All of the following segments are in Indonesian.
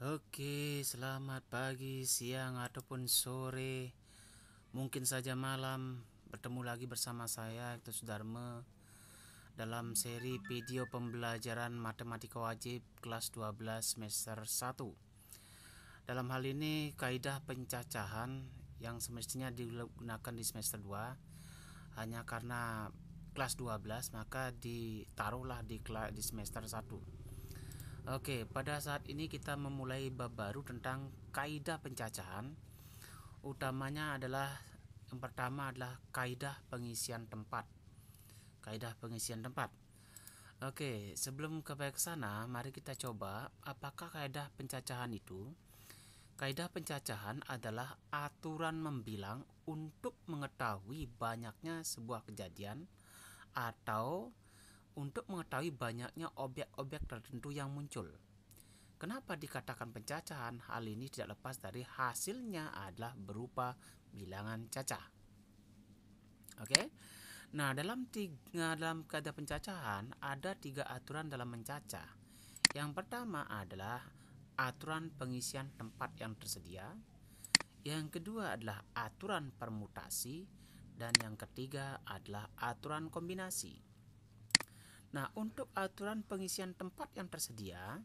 Oke, selamat pagi, siang, ataupun sore, mungkin saja malam. Bertemu lagi bersama saya, itu Sudarme, dalam seri video pembelajaran matematika wajib kelas 12 semester 1. Dalam hal ini, kaidah pencacahan yang semestinya digunakan di semester 2, hanya karena kelas 12 maka ditaruhlah di semester 1. Oke, pada saat ini kita memulai bab baru tentang kaidah pencacahan. Utamanya adalah yang pertama adalah kaidah pengisian tempat. Kaidah pengisian tempat. Oke, sebelum ke sana, mari kita coba apakah kaidah pencacahan itu. Kaidah pencacahan adalah aturan membilang untuk mengetahui banyaknya sebuah kejadian atau untuk mengetahui banyaknya objek-objek tertentu yang muncul. Kenapa dikatakan pencacahan? Hal ini tidak lepas dari hasilnya adalah berupa bilangan cacah. Oke. Nah, dalam kaidah pencacahan ada 3 aturan dalam mencacah. Yang pertama adalah aturan pengisian tempat yang tersedia. Yang kedua adalah aturan permutasi dan yang ketiga adalah aturan kombinasi. Nah, untuk aturan pengisian tempat yang tersedia,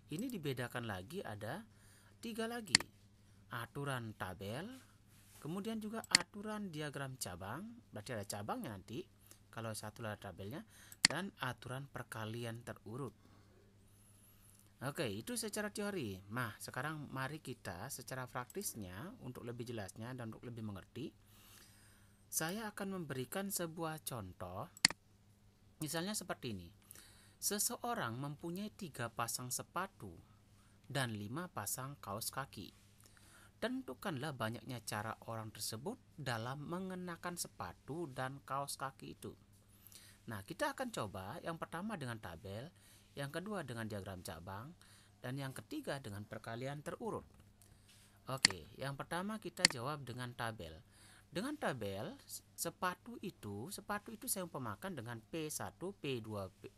ini dibedakan lagi, ada 3 lagi. Aturan tabel, kemudian juga aturan diagram cabang, berarti ada cabangnya nanti, kalau satu ada tabelnya, dan aturan perkalian terurut. Oke, itu secara teori. Nah, sekarang mari kita secara praktisnya, untuk lebih jelasnya dan untuk lebih mengerti, saya akan memberikan sebuah contoh. Misalnya seperti ini. Seseorang mempunyai 3 pasang sepatu dan 5 pasang kaos kaki. Tentukanlah banyaknya cara orang tersebut dalam mengenakan sepatu dan kaos kaki itu. Nah, kita akan coba yang pertama dengan tabel, yang kedua dengan diagram cabang, dan yang ketiga dengan perkalian terurut. Oke, yang pertama kita jawab dengan tabel. Dengan tabel, sepatu itu saya umpamakan dengan P1, P2,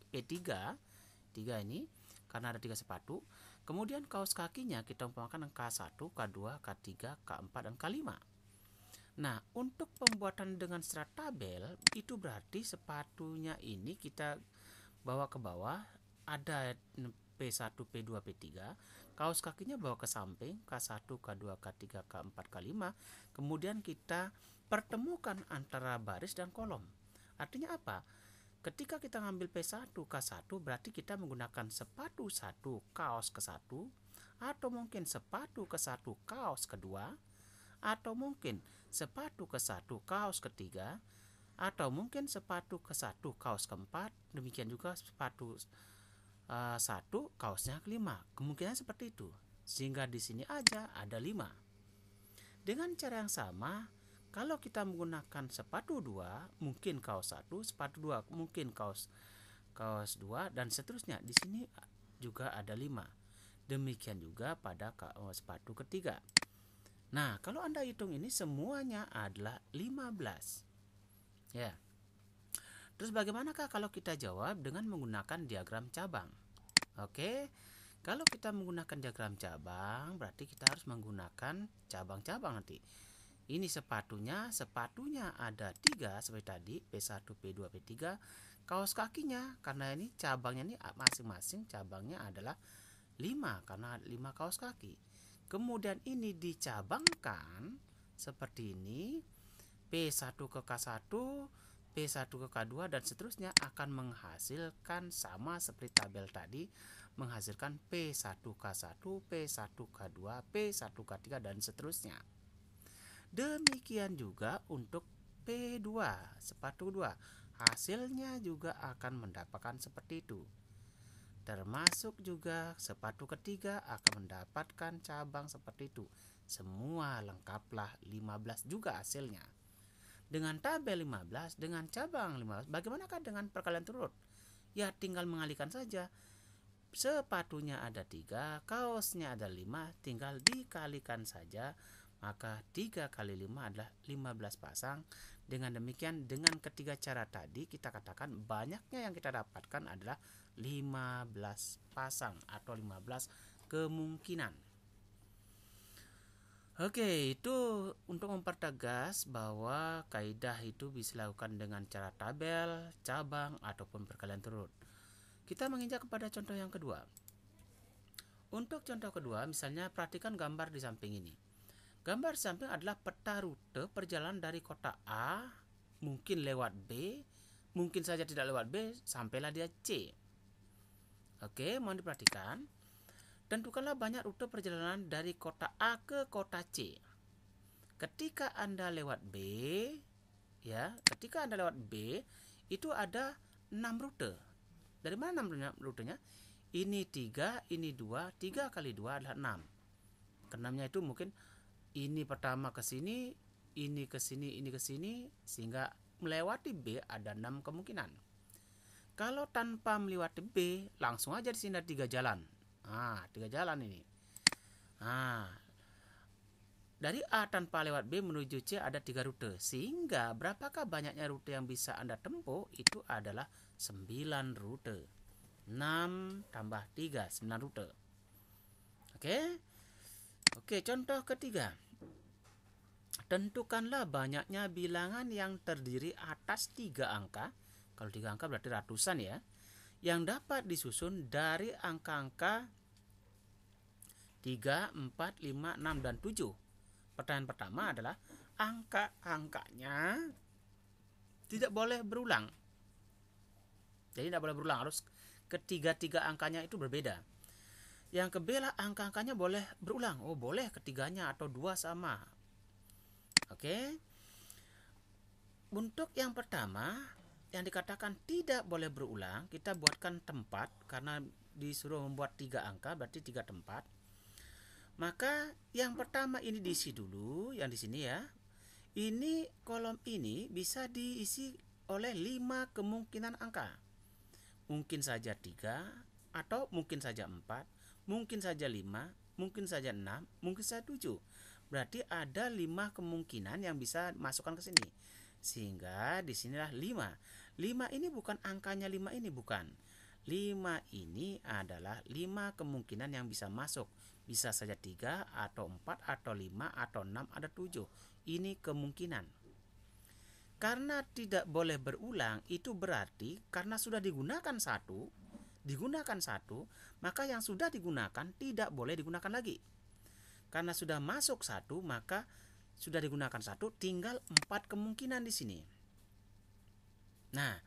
P3, 3 ini, karena ada 3 sepatu. Kemudian kaos kakinya kita umpamakan dengan K1, K2, K3, K4, dan K5. Nah, untuk pembuatan dengan secara tabel, itu berarti sepatunya ini kita bawa ke bawah, ada P1, P2, P3. Kaos kakinya bawa ke samping, K1, K2, K3, K4, K5. Kemudian kita pertemukan antara baris dan kolom. Artinya apa? Ketika kita ngambil P1, K1, berarti kita menggunakan sepatu 1, kaos ke 1, atau mungkin sepatu ke 1, kaos kedua, atau mungkin sepatu ke 1, kaos ketiga, atau mungkin sepatu ke 1, kaos keempat, demikian juga sepatu 1, kaosnya kelima. Kemungkinan seperti itu. Sehingga di sini aja ada 5. Dengan cara yang sama, kalau kita menggunakan sepatu 2, mungkin kaos 1, sepatu 2, mungkin kaos 2, dan seterusnya. Di sini juga ada 5. Demikian juga pada sepatu ketiga. Nah, kalau Anda hitung ini semuanya adalah 15. Ya. Terus bagaimanakah kalau kita jawab dengan menggunakan diagram cabang? Oke. Kalau kita menggunakan diagram cabang, berarti kita harus menggunakan cabang-cabang nanti. Ini sepatunya ada 3 seperti tadi, P1, P2, P3. Kaos kakinya, karena ini cabangnya ini masing-masing cabangnya adalah 5, karena 5 kaos kaki. Kemudian ini dicabangkan seperti ini, P1 ke K1, P1 ke K2, dan seterusnya akan menghasilkan sama seperti tabel tadi, menghasilkan P1 K1, P1 K2, P1 K3, dan seterusnya. Demikian juga untuk P2, sepatu 2. Hasilnya juga akan mendapatkan seperti itu. Termasuk juga sepatu ketiga akan mendapatkan cabang seperti itu. Semua lengkaplah 15 juga hasilnya. Dengan tabel 15, dengan cabang 15, bagaimanakah dengan perkalian turut? Ya, tinggal mengalihkan saja. Sepatunya ada 3, kaosnya ada 5, tinggal dikalikan saja. Maka 3 kali 5 adalah 15 pasang. Dengan demikian, dengan ketiga cara tadi, kita katakan banyaknya yang kita dapatkan adalah 15 pasang atau 15 kemungkinan. Oke, itu untuk mempertegas bahwa kaidah itu bisa dilakukan dengan cara tabel, cabang, ataupun perkalian turut. Kita menginjak kepada contoh yang kedua. Untuk contoh kedua, misalnya perhatikan gambar di samping ini. Gambar di samping adalah peta rute perjalanan dari kota A, mungkin lewat B, mungkin saja tidak lewat B, sampailah dia C. Oke, mohon diperhatikan. Tentukanlah banyak rute perjalanan dari kota A ke kota C. Ketika Anda lewat B, ketika Anda lewat B, itu ada 6 rute. Dari mana 6 rutenya? Ini 3, ini 2, 3 kali 2 adalah 6. Ke-6-nya itu mungkin ini pertama ke sini, ini ke sini, ini ke sini, sehingga melewati B ada 6 kemungkinan. Kalau tanpa melewati B, langsung aja di sini ada 3 jalan. 3 jalan ini. Dari A tanpa lewat B menuju C ada 3 rute. Sehingga berapakah banyaknya rute yang bisa Anda tempuh? Itu adalah 9 rute. 6 tambah 3, 9 rute. Oke, contoh ketiga. Tentukanlah banyaknya bilangan yang terdiri atas 3 angka. Kalau 3 angka berarti ratusan ya. Yang dapat disusun dari angka-angka 3, 4, 5, 6, dan 7. Pertanyaan pertama adalah angka-angkanya tidak boleh berulang. Jadi tidak boleh berulang, harus ketiga-tiga angkanya itu berbeda. Yang kedua, angka-angkanya boleh berulang. Boleh ketiganya atau 2 sama. Oke. Untuk yang pertama, yang dikatakan tidak boleh berulang, kita buatkan tempat karena disuruh membuat 3 angka, berarti 3 tempat. Maka yang pertama ini diisi dulu, yang di sini ya. Ini kolom ini bisa diisi oleh 5 kemungkinan angka. Mungkin saja 3, atau mungkin saja 4, mungkin saja 5, mungkin saja 6, mungkin saja 7. Berarti ada 5 kemungkinan yang bisa masukkan ke sini. Sehingga di sinilah 5. 5 ini bukan angkanya 5 ini, bukan. 5 ini adalah 5 kemungkinan yang bisa masuk. Bisa saja 3 atau 4 atau 5 atau 6 atau 7. Ini kemungkinan. Karena tidak boleh berulang, itu berarti karena sudah digunakan satu, maka yang sudah digunakan tidak boleh digunakan lagi. Karena sudah masuk satu, maka sudah digunakan satu, tinggal 4 kemungkinan di sini. Nah,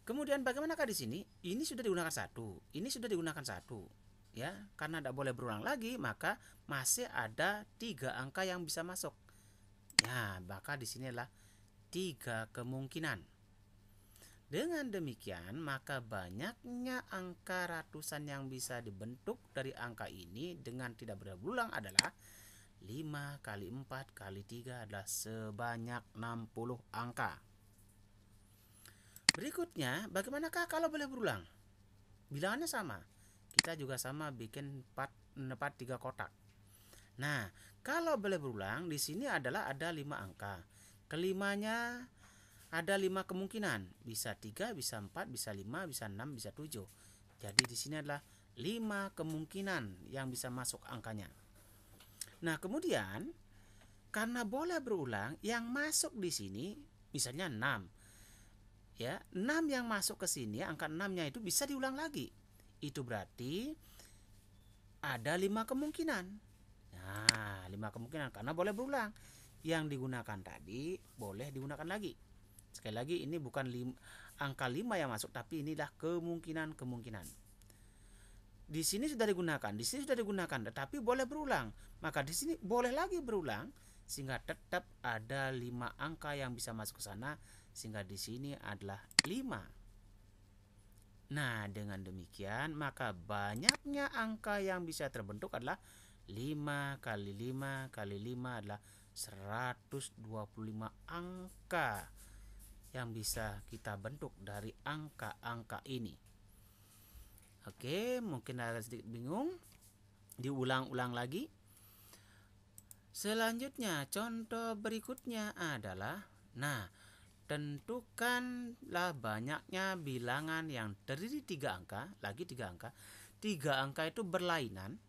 kemudian bagaimanakah di sini? Ini sudah digunakan satu, ini sudah digunakan satu. Ya, karena tidak boleh berulang lagi, maka masih ada 3 angka yang bisa masuk. Ya, maka di sini adalah 3 kemungkinan. Dengan demikian, maka banyaknya angka ratusan yang bisa dibentuk dari angka ini dengan tidak berulang adalah 5 kali 4 kali 3 adalah sebanyak 60 angka. Berikutnya, bagaimanakah kalau boleh berulang? Bilangannya sama. Kita juga sama bikin 3 kotak. Nah, kalau boleh berulang, di sini adalah ada 5 angka. Kelimanya ada 5 kemungkinan. Bisa 3, bisa 4, bisa 5, bisa 6, bisa 7. Jadi di sini adalah 5 kemungkinan yang bisa masuk angkanya. Nah, kemudian karena boleh berulang, yang masuk di sini misalnya 6. Ya, 6 yang masuk ke sini, angka 6-nya itu bisa diulang lagi. Itu berarti ada 5 kemungkinan. Nah, 5 kemungkinan karena boleh berulang. Yang digunakan tadi boleh digunakan lagi. Sekali lagi, ini bukan angka 5 yang masuk, tapi inilah kemungkinan-kemungkinan. Di sini sudah digunakan, di sini sudah digunakan, tetapi boleh berulang. Maka di sini boleh lagi berulang, sehingga tetap ada 5 angka yang bisa masuk ke sana, sehingga di sini adalah 5. Nah, dengan demikian maka banyaknya angka yang bisa terbentuk adalah 5 kali 5 kali 5 adalah 125 angka yang bisa kita bentuk dari angka-angka ini. Oke, mungkin agak sedikit bingung. Diulang-ulang lagi. Selanjutnya, contoh berikutnya adalah, tentukanlah banyaknya bilangan yang terdiri 3 angka, lagi 3 angka. 3 angka itu berlainan.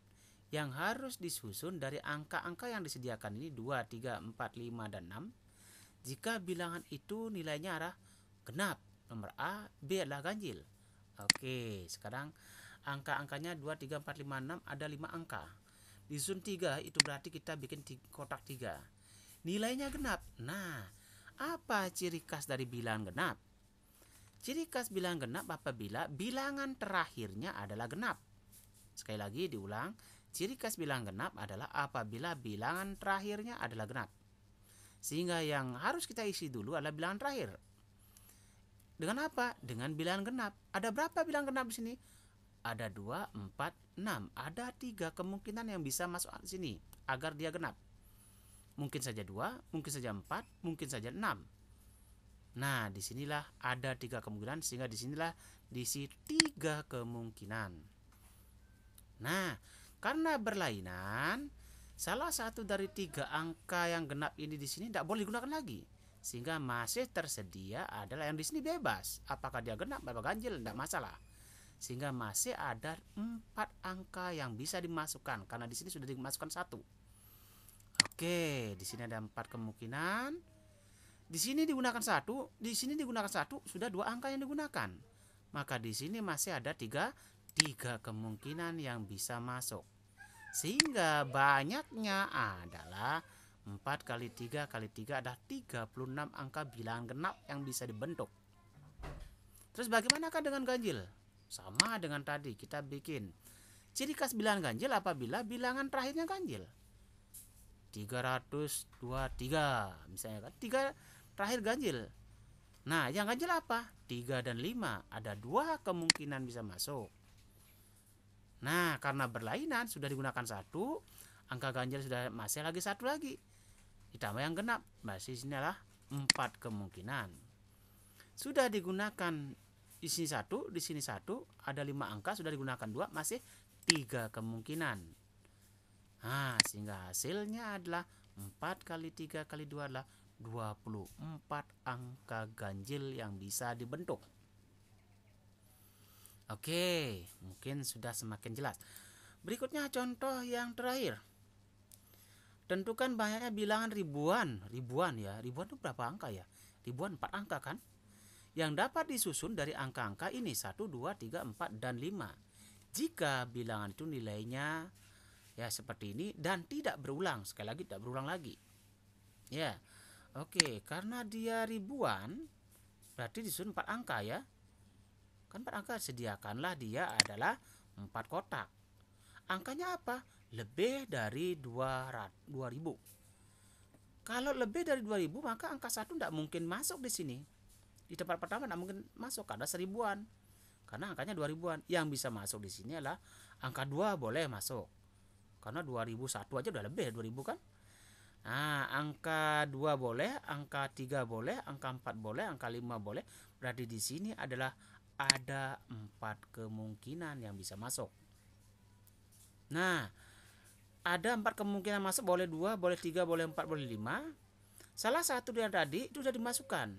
yang harus disusun dari angka-angka yang disediakan ini 2, 3, 4, 5, dan 6. Jika bilangan itu nilainya adalah genap, nomor A, B adalah ganjil. Oke, sekarang angka-angkanya 2, 3, 4, 5, 6 ada 5 angka. Disusun 3 itu berarti kita bikin kotak 3. Nilainya genap. Nah, apa ciri khas dari bilangan genap? Ciri khas bilangan genap apabila bilangan terakhirnya adalah genap. Sekali lagi diulang, ciri khas bilangan genap adalah apabila bilangan terakhirnya adalah genap. Sehingga yang harus kita isi dulu adalah bilangan terakhir. Dengan apa? Dengan bilangan genap. Ada berapa bilangan genap di sini? Ada 2, 4, 6. Ada 3 kemungkinan yang bisa masuk di sini agar dia genap. Mungkin saja 2, mungkin saja 4, mungkin saja 6. Nah, disinilah ada 3 kemungkinan, sehingga disinilah diisi 3 kemungkinan. Nah, karena berlainan, salah satu dari 3 angka yang genap ini di sini tidak boleh digunakan lagi, sehingga masih tersedia adalah yang di sini bebas. Apakah dia genap atau ganjil tidak masalah. Sehingga masih ada 4 angka yang bisa dimasukkan karena di sini sudah dimasukkan 1. Oke, di sini ada 4 kemungkinan. Di sini digunakan 1, di sini digunakan 1, sudah 2 angka yang digunakan. Maka di sini masih ada 3 kemungkinan yang bisa masuk. Sehingga banyaknya adalah 4 kali 3 kali 3 adalah 36 angka bilangan genap yang bisa dibentuk. Terus bagaimanakah dengan ganjil? Sama dengan tadi, kita bikin ciri khas bilangan ganjil apabila bilangan terakhirnya ganjil. 323 misalnya kan, 3 terakhir ganjil. Nah, yang ganjil apa? 3 dan 5. Ada 2 kemungkinan bisa masuk. Nah, karena berlainan sudah digunakan 1, angka ganjil sudah masih lagi 1 lagi. Ditambah yang genap, masih sini adalah 4 kemungkinan. Sudah digunakan di sini 1, di sini 1, ada 5 angka, sudah digunakan 2, masih 3 kemungkinan. Nah, sehingga hasilnya adalah 4 kali 3 kali 2 adalah 24 angka ganjil yang bisa dibentuk. Oke, mungkin sudah semakin jelas. Berikutnya contoh yang terakhir. Tentukan banyaknya bilangan ribuan ya. Ribuan itu berapa angka ya? Ribuan 4 angka kan? Yang dapat disusun dari angka-angka ini 1, 2, 3, 4, dan 5. Jika bilangan itu nilainya ya seperti ini dan tidak berulang, sekali lagi tidak berulang lagi. Ya. Oke, karena dia ribuan berarti disusun 4 angka ya. Kan 4 angka, sediakanlah dia adalah 4 kotak. Angkanya apa? Lebih dari 2000. Kalau lebih dari 2000 maka angka 1 tidak mungkin masuk di sini. Di tempat pertama tidak mungkin masuk karena 1000-an. Karena angkanya 2000-an. Yang bisa masuk di sini adalah angka 2 boleh masuk. Karena 2001 aja udah lebih 2000 kan? Nah, angka 2 boleh, angka 3 boleh, angka 4 boleh, angka 5 boleh. Berarti di sini adalah ada 4 kemungkinan yang bisa masuk. Nah, ada 4 kemungkinan masuk, boleh 2, boleh 3, boleh 4, boleh 5. Salah satu dari tadi itu sudah dimasukkan.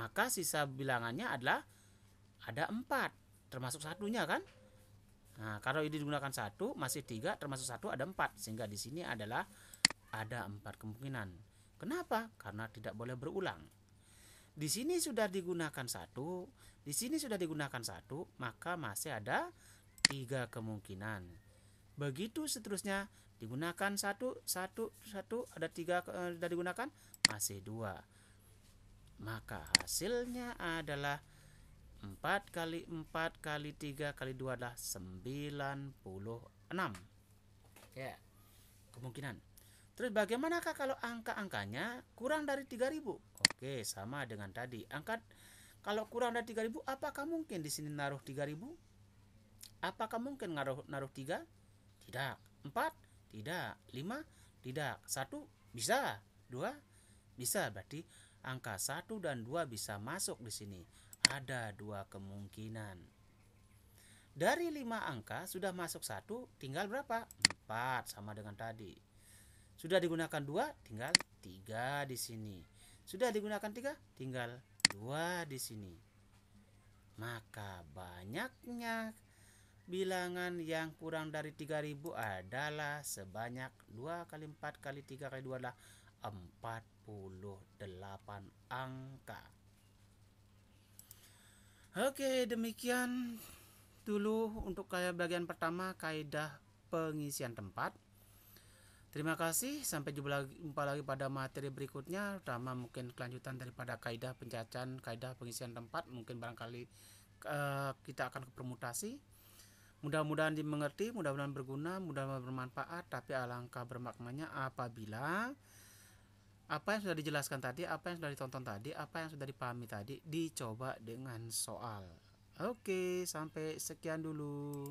Maka sisa bilangannya adalah ada 4, termasuk satunya kan? Nah, kalau ini digunakan 1, masih 3, termasuk 1 ada 4. Sehingga di sini adalah ada 4 kemungkinan. Kenapa? Karena tidak boleh berulang. Di sini sudah digunakan 1, di sini sudah digunakan 1, maka masih ada 3 kemungkinan. Begitu seterusnya, digunakan 1, ada 3 sudah digunakan, masih 2. Maka hasilnya adalah 4 kali 4 kali 3 kali 2 adalah 96. Ya, kemungkinan. Terus bagaimanakah kalau angka-angkanya kurang dari 3000? Oke, sama dengan tadi. Kalau kurang dari 3000, apakah mungkin di sini naruh 3000? Apakah mungkin naruh 3? Tidak. 4? Tidak. 5? Tidak. 1? Bisa. 2? Bisa. Berarti angka 1 dan 2 bisa masuk di sini. Ada 2 kemungkinan. Dari 5 angka sudah masuk 1, tinggal berapa? 4, sama dengan tadi. Sudah digunakan 2, tinggal 3 di sini. Sudah digunakan 3, tinggal 2 di sini. Maka banyaknya Bilangan yang kurang dari 3000 adalah sebanyak 2 kali 4 kali 3 kali 2 adalah 48 angka. Oke, demikian dulu untuk bagian pertama kaidah pengisian tempat. Terima kasih, sampai jumpa lagi pada materi berikutnya, terutama mungkin kelanjutan daripada kaidah pencacahan, kaidah pengisian tempat. Mungkin barangkali kita akan ke permutasi. Mudah-mudahan dimengerti, mudah-mudahan berguna, mudah-mudahan bermanfaat. Tapi alangkah bermaknanya apabila apa yang sudah dijelaskan tadi, apa yang sudah ditonton tadi, apa yang sudah dipahami tadi dicoba dengan soal. Oke, sampai sekian dulu.